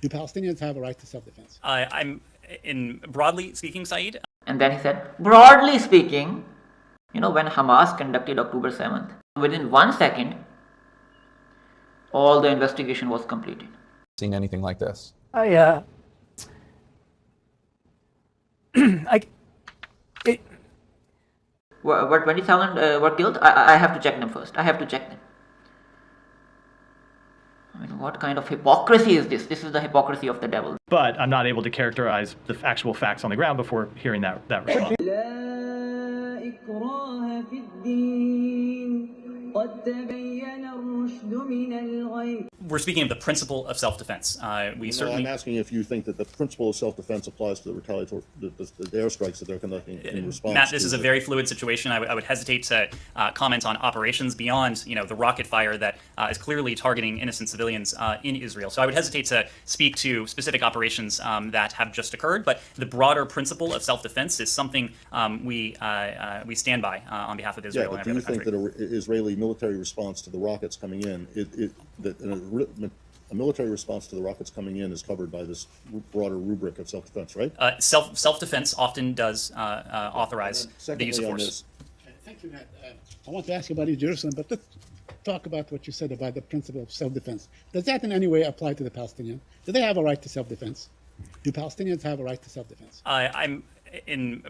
Do Palestinians have a right to self-defense? Broadly speaking, Saeed. And then he said, broadly speaking, when Hamas conducted October 7th, within 1 second, all the investigation was completed. Seen anything like this? What 20,000 were killed? I have to check them first. I have to check them. I mean, what kind of hypocrisy is this? This is the hypocrisy of the devil. But I'm not able to characterize the actual facts on the ground before hearing that response. We're speaking of the principle of self-defense. I'm asking if you think that the principle of self-defense applies to the retaliatory the airstrikes that they're conducting in response. Matt, this is a very fluid situation. I would hesitate to comment on operations beyond the rocket fire that is clearly targeting innocent civilians in Israel. So I would hesitate to speak to specific operations that have just occurred. But the broader principle of self-defense is something we stand by on behalf of Israel. Yeah, but do you think that an Israeli military response to the rockets coming in, a military response to the rockets coming in is covered by this broader rubric of self-defense, right? Self-defense often does authorize the use of force. Thank you, Matt. I want to ask you about East Jerusalem, but let's talk about what you said about the principle of self-defense. Does that in any way apply to the Palestinians? Do they have a right to self-defense? Do Palestinians have a right to self-defense?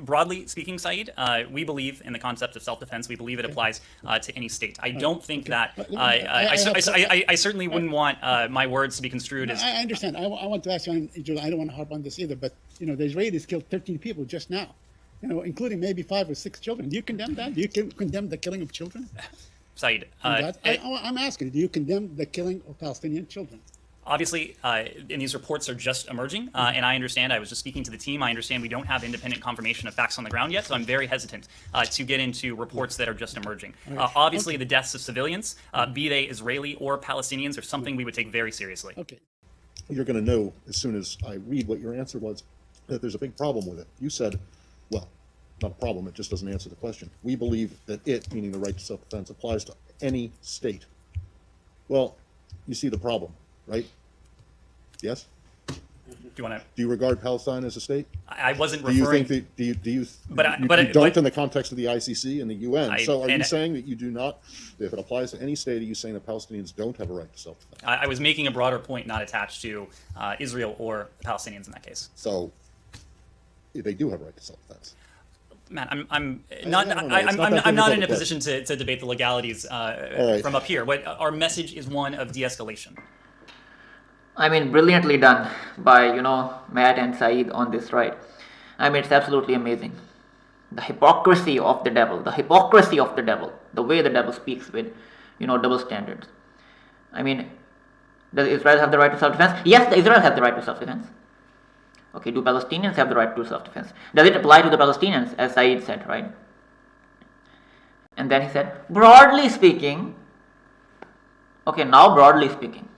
Broadly speaking, Saeed, we believe in the concept of self-defense. We believe it applies to any state. I don't think that. I certainly wouldn't want my words to be construed as. I understand. I want to ask you on Israel. I don't want to harp on this either, but the Israelis killed 13 people just now, including maybe 5 or 6 children. Do you condemn that? Do you condemn the killing of children? Saeed, I'm asking. Do you condemn the killing of Palestinian children? Obviously, and these reports are just emerging, and I understand, I was just speaking to the team, I understand we don't have independent confirmation of facts on the ground yet, so I'm very hesitant to get into reports that are just emerging. Obviously, the deaths of civilians, be they Israeli or Palestinians, are something we would take very seriously. Okay. You're going to know as soon as I read what your answer was that there's a big problem with it. You said, well, not a problem, it just doesn't answer the question. We believe that it, meaning the right to self-defense, applies to any state. Well, you see the problem. Right? Yes? Do you regard Palestine as a state? I wasn't referring. Do you think that, you don't in the context of the ICC and the UN? So are you saying that you do not, if it applies to any state, are you saying that Palestinians don't have a right to self-defense? I was making a broader point not attached to Israel or the Palestinians in that case. So they do have a right to self-defense. Matt, I'm not in a position to debate the legalities from up here. But our message is one of de-escalation. I mean, brilliantly done by, Matt and Saeed on this, right? I mean, it's absolutely amazing. The hypocrisy of the devil, the way the devil speaks with, double standards. I mean, does Israel have the right to self-defense? Yes, Israel has the right to self-defense. Okay, do Palestinians have the right to self-defense? Does it apply to the Palestinians, as Saeed said, right? And then he said, broadly speaking, okay, now broadly speaking,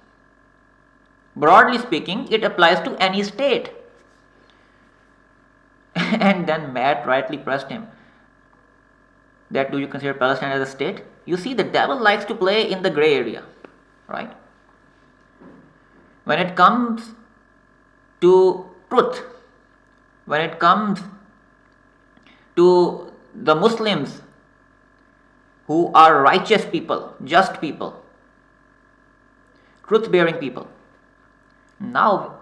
it applies to any state. And then Matt rightly pressed him that, do you consider Palestine as a state? You see, the devil likes to play in the gray area, right? When it comes to truth, when it comes to the Muslims who are righteous people, just people, truth-bearing people, now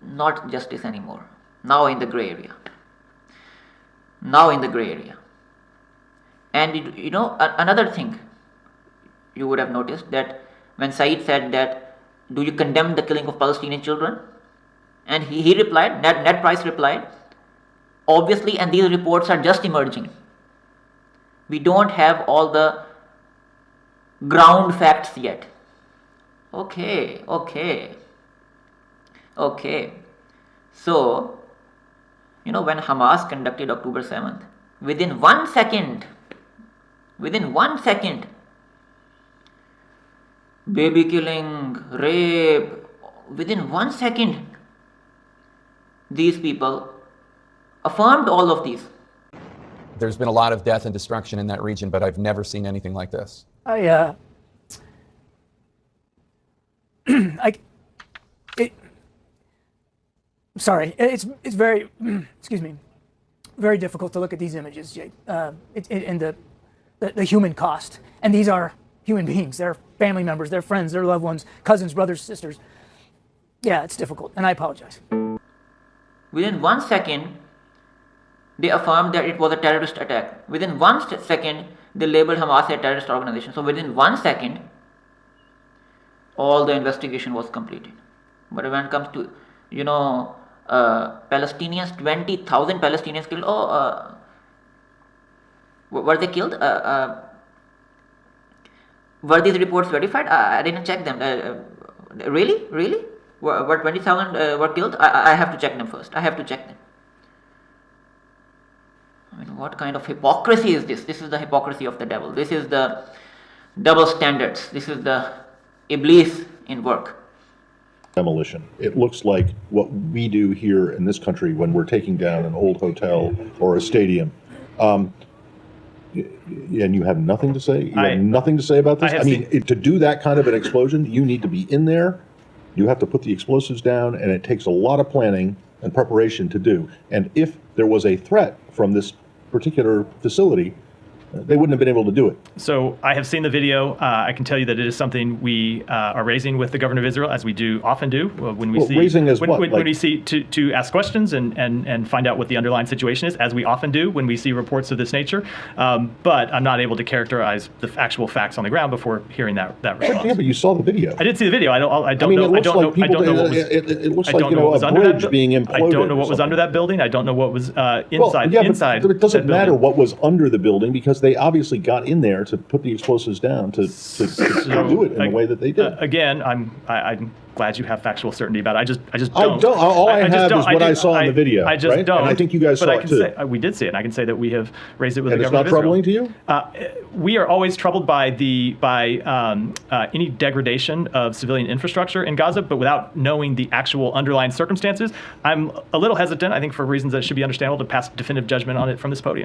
not justice anymore, now in the gray area. And another thing you would have noticed, that when Saeed said that, do you condemn the killing of Palestinian children? And he replied, Ned Price replied, obviously, and these reports are just emerging. We don't have all the ground facts yet. Okay. So, when Hamas conducted October 7th, within 1 second, baby killing, rape, within 1 second, these people affirmed all of these. There's been a lot of death and destruction in that region, but I've never seen anything like this. sorry, it's very, excuse me, very difficult to look at these images, Jake, and the human cost. And these are human beings. They're family members, they're friends, they're loved ones, cousins, brothers, sisters. Yeah, it's difficult, and I apologize. Within 1 second, they affirmed that it was a terrorist attack. Within 1 second, they labeled Hamas a terrorist organization. So within 1 second, all the investigation was completed. But when it comes to, Palestinians, 20,000 Palestinians killed. Were they killed? Were these reports verified? I didn't check them. Really? Were 20,000 were killed? I have to check them first. I have to check them. I mean, what kind of hypocrisy is this? This is the hypocrisy of the devil. This is the double standards. This is the Iblees in work. Demolition. It looks like what we do here in this country when we're taking down an old hotel or a stadium. And you have nothing to say? You have nothing to say about this? To do that kind of an explosion, you need to be in there. You have to put the explosives down, and it takes a lot of planning and preparation to do. And if there was a threat from this particular facility, they wouldn't have been able to do it. So I have seen the video. I can tell you that it is something we are raising with the government of Israel, as we often do when we see raising as when what? we see to ask questions and find out what the underlying situation is, as we often do when we see reports of this nature. But I'm not able to characterize the actual facts on the ground before hearing that response. Yeah, but you saw the video. I did see the video. I don't mean, know. it looks like it looks like a bridge being imploded. I don't know what was under that building. I don't know what was inside. But it doesn't matter what was under the building, because they obviously got in there to put the explosives down to do it in the way that they did. Again, I'm glad you have factual certainty about it. I just I don't. All I have is what I saw in the video. I just right? don't. And I think you guys saw it too. We did see it, and I can say that we have raised it with and the government of Israel. And it's not troubling to you? We are always troubled by any degradation of civilian infrastructure in Gaza, but without knowing the actual underlying circumstances. I'm a little hesitant, I think for reasons that should be understandable, to pass definitive judgment on it from this podium.